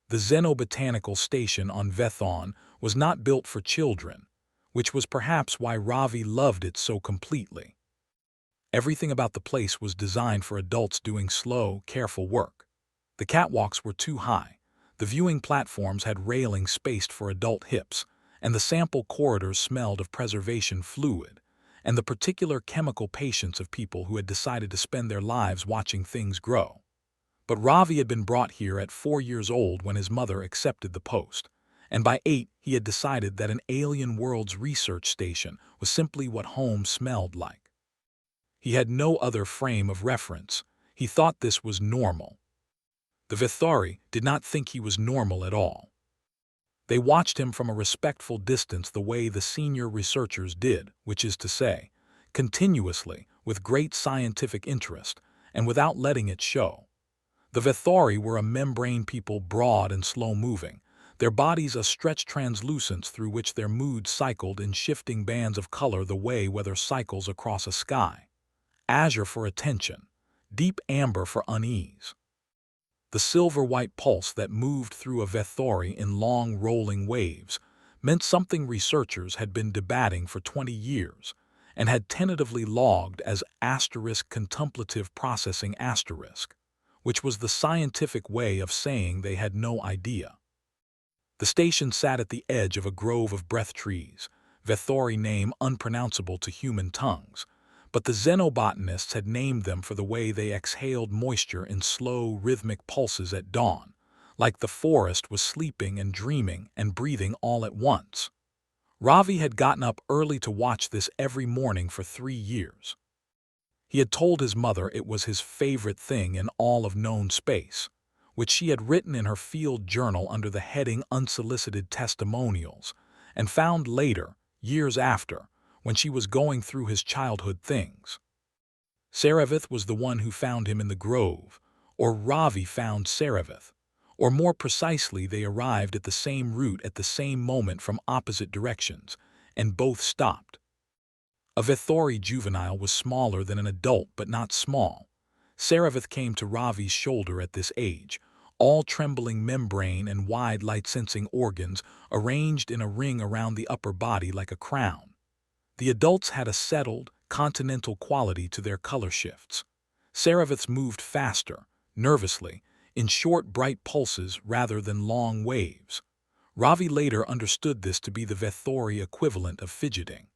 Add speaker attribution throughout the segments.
Speaker 1: The Xenobotanical Station on Vethon was not built for children, which was perhaps why Ravi loved it so completely. Everything about the place was designed for adults doing slow, careful work. The catwalks were too high, the viewing platforms had railings spaced for adult hips, and the sample corridors smelled of preservation fluid, and the particular chemical patience of people who had decided to spend their lives watching things grow. But Ravi had been brought here at 4 years old when his mother accepted the post, and by 8 he had decided that an alien world's research station was simply what home smelled like. He had no other frame of reference. He thought this was normal. The Vethori did not think he was normal at all. They watched him from a respectful distance the way the senior researchers did, which is to say, continuously, with great scientific interest, and without letting it show. The Vethori were a membrane people, broad and slow-moving, their bodies a stretched translucence through which their moods cycled in shifting bands of color the way weather cycles across a sky. Azure for attention, deep amber for unease. The silver-white pulse that moved through a Vethori in long rolling waves meant something researchers had been debating for 20 years and had tentatively logged as *contemplative processing*, which was the scientific way of saying they had no idea. The station sat at the edge of a grove of breath trees, Vethori name unpronounceable to human tongues, but the xenobotanists had named them for the way they exhaled moisture in slow, rhythmic pulses at dawn, like the forest was sleeping and dreaming and breathing all at once. Ravi had gotten up early to watch this every morning for 3 years. He had told his mother it was his favorite thing in all of known space, which she had written in her field journal under the heading Unsolicited Testimonials, and found later, years after, when she was going through his childhood things. Saravith was the one who found him in the grove, or Ravi found Saravith, or more precisely they arrived at the same route at the same moment from opposite directions, and both stopped. A Vethori juvenile was smaller than an adult but not small. Saravith came to Ravi's shoulder at this age, all trembling membrane and wide light-sensing organs arranged in a ring around the upper body like a crown. The adults had a settled, continental quality to their color shifts. Saravith's moved faster, nervously, in short, bright pulses rather than long waves. Ravi later understood this to be the Vethori equivalent of fidgeting.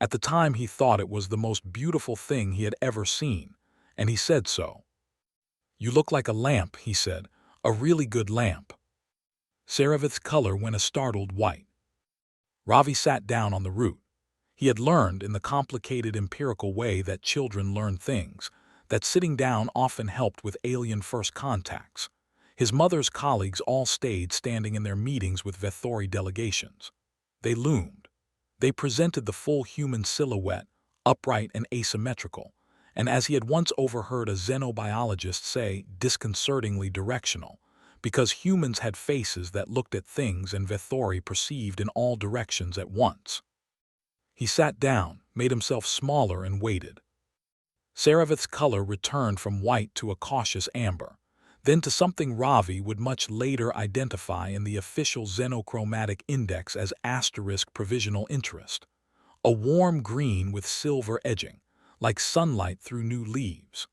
Speaker 1: At the time he thought it was the most beautiful thing he had ever seen, and he said so. "You look like a lamp," he said, "a really good lamp." Saravith's color went a startled white. Ravi sat down on the root. He had learned in the complicated empirical way that children learn things, that sitting down often helped with alien first contacts. His mother's colleagues all stayed standing in their meetings with Vethori delegations. They loomed. They presented the full human silhouette, upright and asymmetrical, and as he had once overheard a xenobiologist say, disconcertingly directional, because humans had faces that looked at things and Vethori perceived in all directions at once. He sat down, made himself smaller and waited. Saravith's color returned from white to a cautious amber, then to something Ravi would much later identify in the official xenochromatic index as *provisional interest, a warm green with silver edging, like sunlight through new leaves.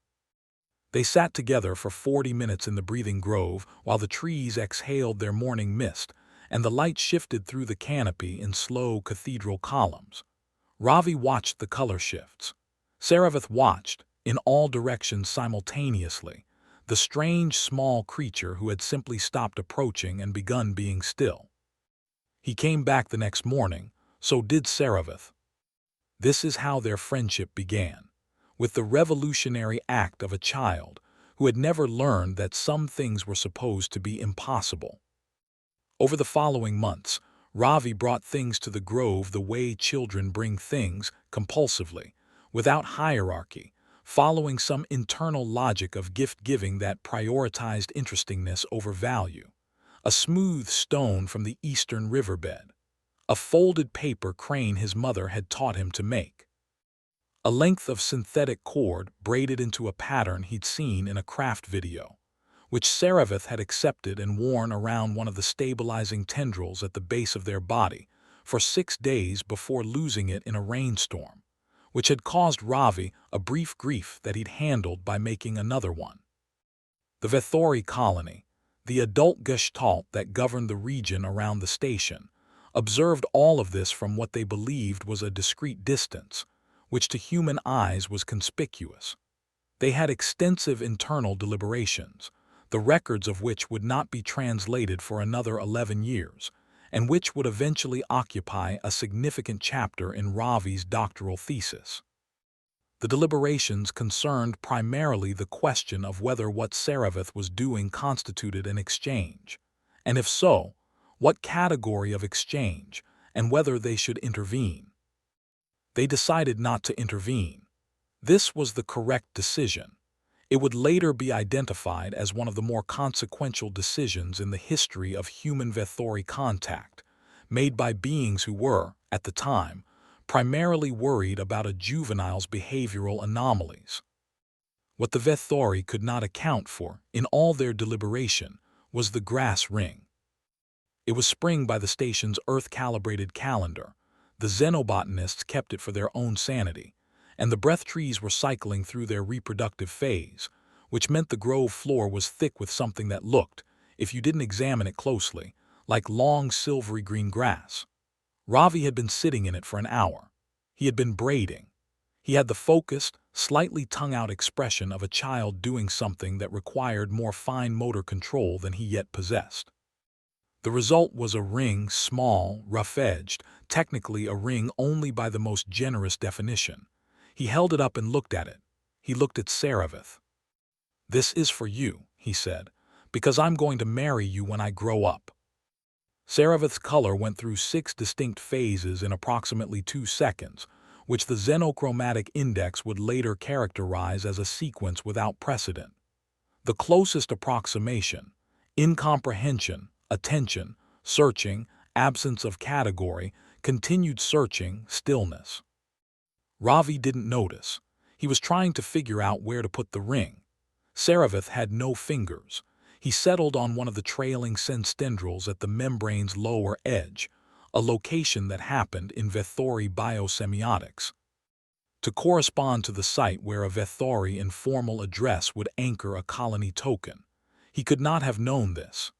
Speaker 1: They sat together for 40 minutes in the breathing grove while the trees exhaled their morning mist and the light shifted through the canopy in slow cathedral columns. Ravi watched the color shifts. Saravith watched, in all directions simultaneously, the strange small creature who had simply stopped approaching and begun being still. He came back the next morning, so did Saravith. This is how their friendship began, with the revolutionary act of a child who had never learned that some things were supposed to be impossible. Over the following months, Ravi brought things to the grove the way children bring things, compulsively, without hierarchy, following some internal logic of gift-giving that prioritized interestingness over value. A smooth stone from the eastern riverbed. A folded paper crane his mother had taught him to make. A length of synthetic cord braided into a pattern he'd seen in a craft video. which Seravith had accepted and worn around one of the stabilizing tendrils at the base of their body for 6 days before losing it in a rainstorm, which had caused Ravi a brief grief that he'd handled by making another one. The Vethori colony, the adult gestalt that governed the region around the station, observed all of this from what they believed was a discrete distance, which to human eyes was conspicuous. They had extensive internal deliberations, the records of which would not be translated for another 11 years, and which would eventually occupy a significant chapter in Ravi's doctoral thesis. The deliberations concerned primarily the question of whether what Seravith was doing constituted an exchange, and if so, what category of exchange, and whether they should intervene. They decided not to intervene. This was the correct decision. It would later be identified as one of the more consequential decisions in the history of human-Vethori contact, made by beings who were, at the time, primarily worried about a juvenile's behavioral anomalies. What the Vethori could not account for, in all their deliberation, was the grass ring. It was spring by the station's Earth-calibrated calendar. The xenobotanists kept it for their own sanity, and the breath trees were cycling through their reproductive phase, which meant the grove floor was thick with something that looked, if you didn't examine it closely, like long silvery green grass. Ravi had been sitting in it for an hour. He had been braiding. He had the focused, slightly tongue-out expression of a child doing something that required more fine motor control than he yet possessed. The result was a ring, small, rough-edged, technically a ring only by the most generous definition. He held it up and looked at it. He looked at Seravith. "This is for you," he said, "because I'm going to marry you when I grow up." Seravith's color went through 6 distinct phases in approximately 2 seconds, which the xenochromatic index would later characterize as a sequence without precedent. The closest approximation, incomprehension, attention, searching, absence of category, continued searching, stillness. Ravi didn't notice. He was trying to figure out where to put the ring. Seravith had no fingers. He settled on one of the trailing sensitendrils at the membrane's lower edge, a location that happened in Vethori biosemiotics to correspond to the site where a Vethori informal address would anchor a colony token. He could not have known this.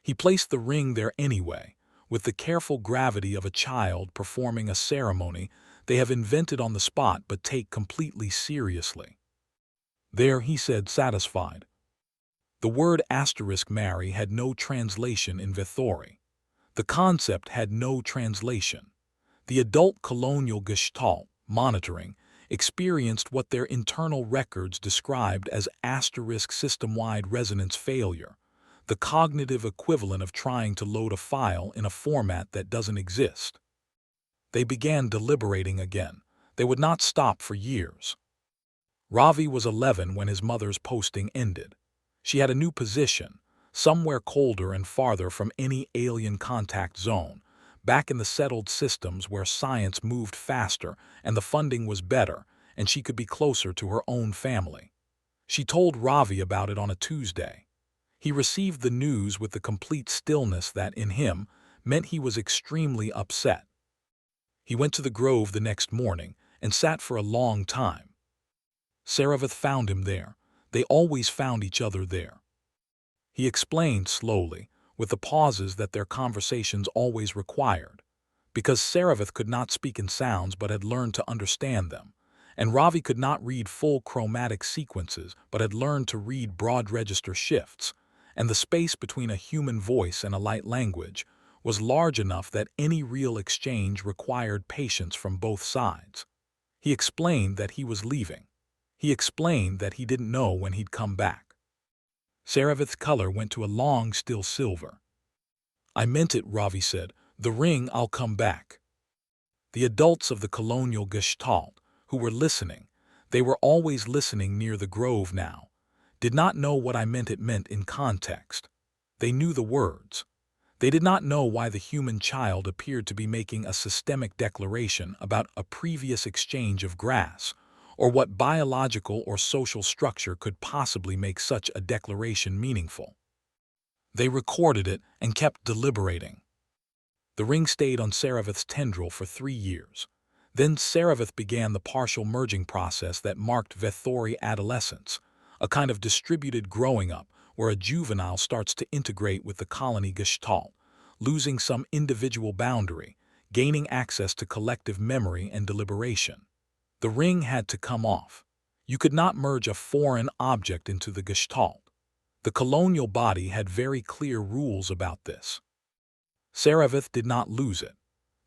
Speaker 1: He placed the ring there anyway, with the careful gravity of a child performing a ceremony they have invented on the spot but take completely seriously. "There," he said, satisfied. The word *marry had no translation in Vethori. The concept had no translation. The adult colonial gestalt, monitoring, experienced what their internal records described as *system-wide resonance failure, the cognitive equivalent of trying to load a file in a format that doesn't exist. They began deliberating again. They would not stop for years. Ravi was 11 when his mother's posting ended. She had a new position, somewhere colder and farther from any alien contact zone, back in the settled systems where science moved faster and the funding was better, and she could be closer to her own family. She told Ravi about it on a Tuesday. He received the news with the complete stillness that, in him, meant he was extremely upset. He went to the grove the next morning and sat for a long time. Seravith found him there. They always found each other there. He explained slowly, with the pauses that their conversations always required, because Seravith could not speak in sounds but had learned to understand them, and Ravi could not read full chromatic sequences but had learned to read broad register shifts, and the space between a human voice and a light language was large enough that any real exchange required patience from both sides. He explained that he was leaving. He explained that he didn't know when he'd come back. Seravith's color went to a long, still silver. "I meant it," Ravi said. "The ring, I'll come back." The adults of the colonial gestalt, who were listening, they were always listening near the grove now, did not know what I meant it meant in context. They knew the words. They did not know why the human child appeared to be making a systemic declaration about a previous exchange of grass, or what biological or social structure could possibly make such a declaration meaningful. They recorded it and kept deliberating. The ring stayed on Seravith's tendril for 3 years. Then Seravith began the partial merging process that marked Vethori adolescence, a kind of distributed growing up where a juvenile starts to integrate with the colony gestalt, losing some individual boundary, gaining access to collective memory and deliberation. The ring had to come off. You could not merge a foreign object into the gestalt. The colonial body had very clear rules about this. Seravith did not lose it.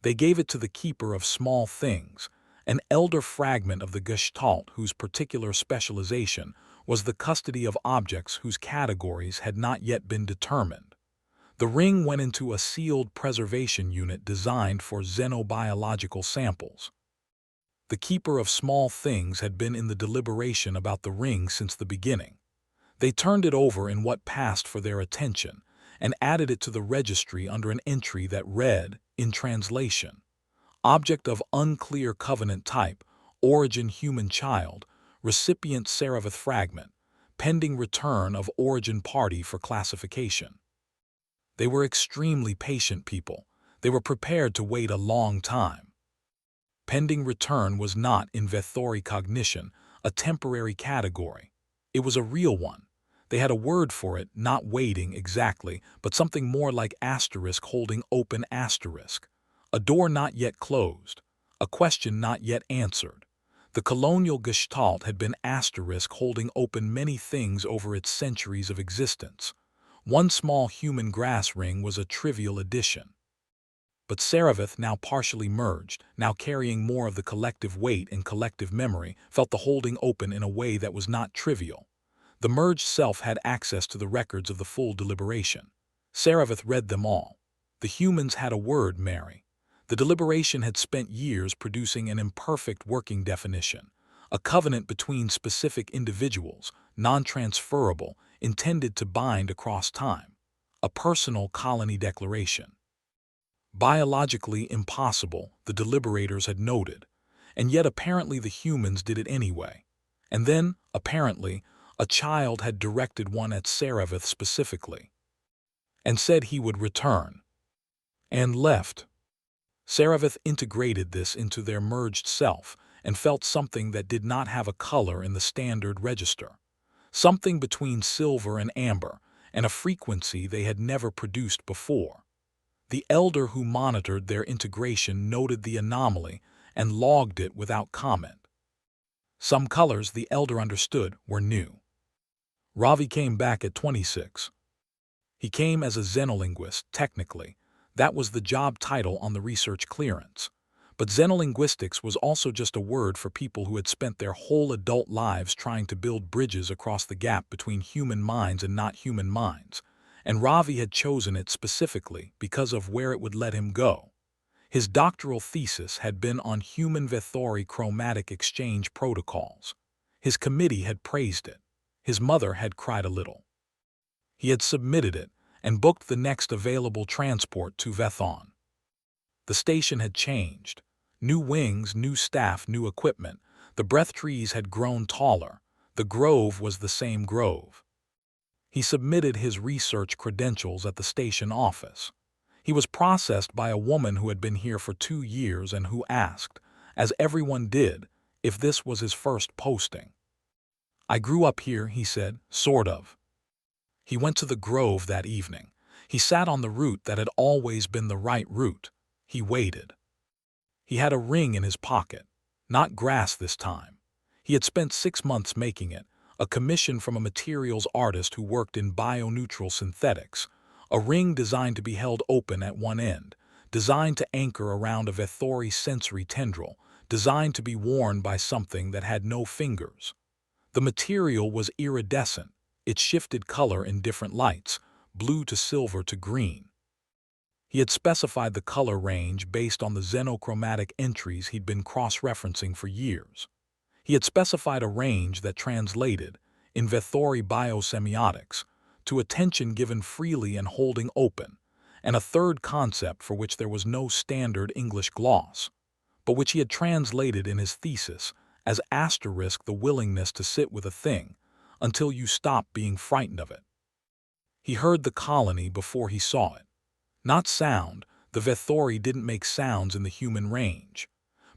Speaker 1: They gave it to the keeper of small things, an elder fragment of the gestalt whose particular specialization was the custody of objects whose categories had not yet been determined. The ring went into a sealed preservation unit designed for xenobiological samples. The keeper of small things had been in the deliberation about the ring since the beginning. They turned it over in what passed for their attention and added it to the registry under an entry that read, in translation, object of unclear covenant type, origin human child, recipient Seravith fragment, pending return of origin party for classification. They were extremely patient people. They were prepared to wait a long time. Pending return was not, in Vethori cognition, a temporary category. It was a real one. They had a word for it, not waiting exactly, but something more like asterisk holding open asterisk. A door not yet closed. A question not yet answered. The colonial gestalt had been asterisk holding open many things over its centuries of existence. One small human grass ring was a trivial addition. But Seravith, now partially merged, now carrying more of the collective weight and collective memory, felt the holding open in a way that was not trivial. The merged self had access to the records of the full deliberation. Seravith read them all. The humans had a word, Mary. The deliberation had spent years producing an imperfect working definition, a covenant between specific individuals, non-transferable, intended to bind across time, a personal colony declaration. Biologically impossible, the deliberators had noted, and yet apparently the humans did it anyway. And then, apparently, a child had directed one at Seravith specifically, and said he would return, and left. Seravith integrated this into their merged self and felt something that did not have a color in the standard register, something between silver and amber, and a frequency they had never produced before. The elder who monitored their integration noted the anomaly and logged it without comment. Some colors, the elder understood, were new. Ravi came back at 26. He came as a xenolinguist, technically. That was the job title on the research clearance. But xenolinguistics was also just a word for people who had spent their whole adult lives trying to build bridges across the gap between human minds and not human minds. And Ravi had chosen it specifically because of where it would let him go. His doctoral thesis had been on human Vethori chromatic exchange protocols. His committee had praised it. His mother had cried a little. He had submitted it and booked the next available transport to Vethon. The station had changed. New wings, new staff, new equipment. The breath trees had grown taller. The grove was the same grove. He submitted his research credentials at the station office. He was processed by a woman who had been here for 2 years and who asked, as everyone did, if this was his first posting. I grew up here, he said, sort of. He went to the grove that evening. He sat on the route that had always been the right route. He waited. He had a ring in his pocket, not grass this time. He had spent 6 months making it, a commission from a materials artist who worked in bio-neutral synthetics, a ring designed to be held open at one end, designed to anchor around a Vethori sensory tendril, designed to be worn by something that had no fingers. The material was iridescent. It shifted color in different lights, blue to silver to green. He had specified the color range based on the xenochromatic entries he'd been cross-referencing for years. He had specified a range that translated, in Vethori biosemiotics, to attention given freely and holding open, and a third concept for which there was no standard English gloss, but which he had translated in his thesis as asterisk the willingness to sit with a thing until you stop being frightened of it. He heard the colony before he saw it. Not sound, the Vethori didn't make sounds in the human range,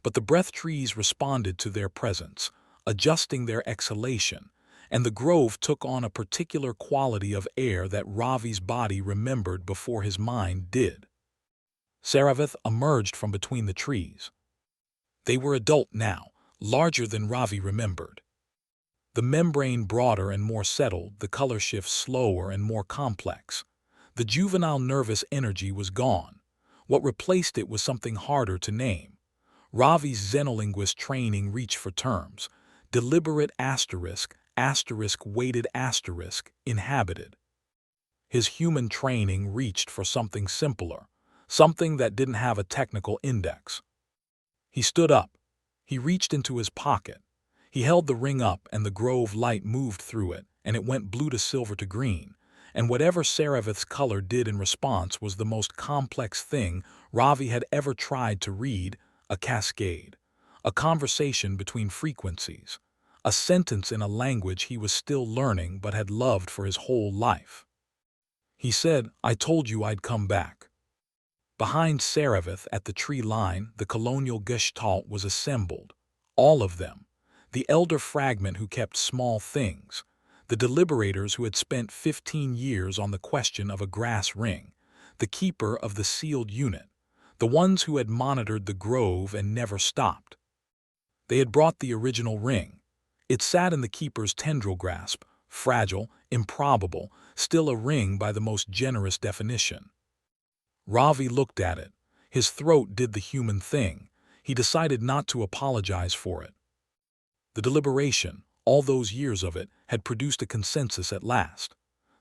Speaker 1: but the breath trees responded to their presence, adjusting their exhalation, and the grove took on a particular quality of air that Ravi's body remembered before his mind did. Saravith emerged from between the trees. They were adult now, larger than Ravi remembered. The membrane broader and more settled, the color shift slower and more complex. The juvenile nervous energy was gone. What replaced it was something harder to name. Ravi's xenolinguist training reached for terms. Deliberate asterisk, asterisk weighted asterisk, inhabited. His human training reached for something simpler, something that didn't have a technical index. He stood up. He reached into his pocket. He held the ring up and the grove light moved through it, and it went blue to silver to green, and whatever Saravith's color did in response was the most complex thing Ravi had ever tried to read, a cascade, a conversation between frequencies, a sentence in a language he was still learning but had loved for his whole life. He said, "I told you I'd come back." Behind Saravith at the tree line, the colonial gestalt was assembled, all of them. The elder fragment who kept small things, the deliberators who had spent 15 years on the question of a grass ring, the keeper of the sealed unit, the ones who had monitored the grove and never stopped. They had brought the original ring. It sat in the keeper's tendril grasp, fragile, improbable, still a ring by the most generous definition. Ravi looked at it. His throat did the human thing. He decided not to apologize for it. The deliberation, all those years of it, had produced a consensus at last.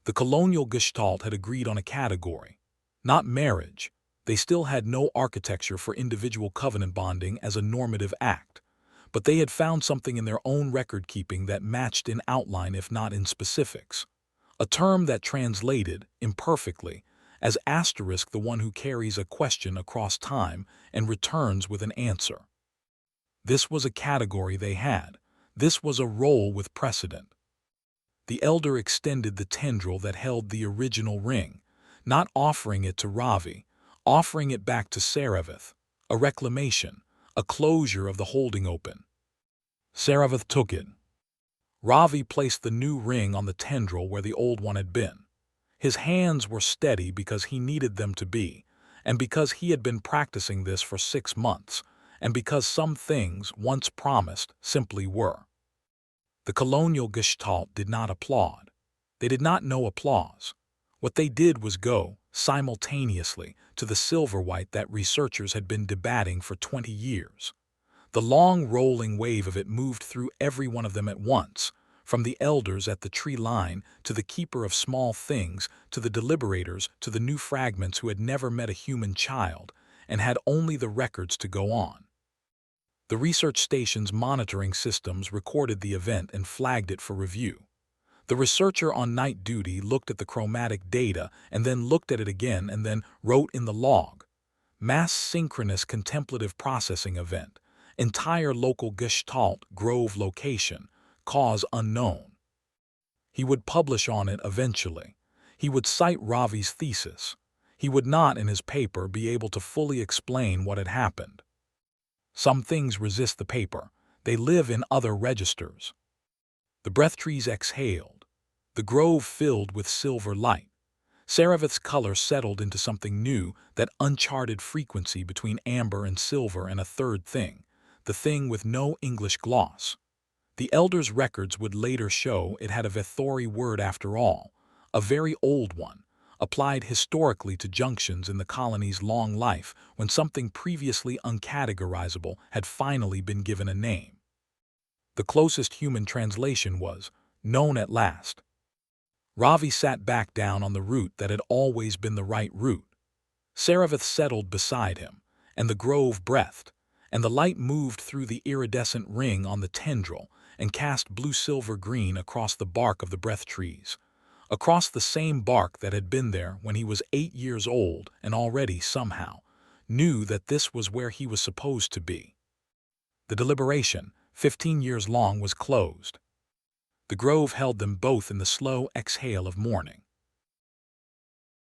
Speaker 1: The colonial gestalt had agreed on a category. Not marriage. They still had no architecture for individual covenant bonding as a normative act. But they had found something in their own record-keeping that matched in outline if not in specifics. A term that translated, imperfectly, as asterisk the one who carries a question across time and returns with an answer. This was a category they had. This was a role with precedent. The elder extended the tendril that held the original ring, not offering it to Ravi, offering it back to Saravith, a reclamation, a closure of the holding open. Saravith took it. Ravi placed the new ring on the tendril where the old one had been. His hands were steady because he needed them to be, and because he had been practicing this for 6 months, and because some things, once promised, simply were. The colonial gestalt did not applaud. They did not know applause. What they did was go, simultaneously, to the silver-white that researchers had been debating for 20 years. The long rolling wave of it moved through every one of them at once, from the elders at the tree line to the keeper of small things to the deliberators to the new fragments who had never met a human child and had only the records to go on. The research station's monitoring systems recorded the event and flagged it for review. The researcher on night duty looked at the chromatic data and then looked at it again and then wrote in the log, "Mass synchronous contemplative processing event, entire local gestalt grove location, cause unknown." He would publish on it eventually. He would cite Ravi's thesis. He would not, in his paper, be able to fully explain what had happened. Some things resist the paper. They live in other registers. The breath trees exhaled. The grove filled with silver light. Saravith's color settled into something new, that uncharted frequency between amber and silver and a third thing, the thing with no English gloss. The elders' records would later show it had a Vethori word after all, a very old one, applied historically to junctions in the colony's long life when something previously uncategorizable had finally been given a name. The closest human translation was, "known at last." Ravi sat back down on the root that had always been the right root. Saravith settled beside him, and the grove breathed, and the light moved through the iridescent ring on the tendril and cast blue-silver-green across the bark of the breath trees, across the same bark that had been there when he was 8 years old and already, somehow, knew that this was where he was supposed to be. The deliberation, 15 years long, was closed. The grove held them both in the slow exhale of morning.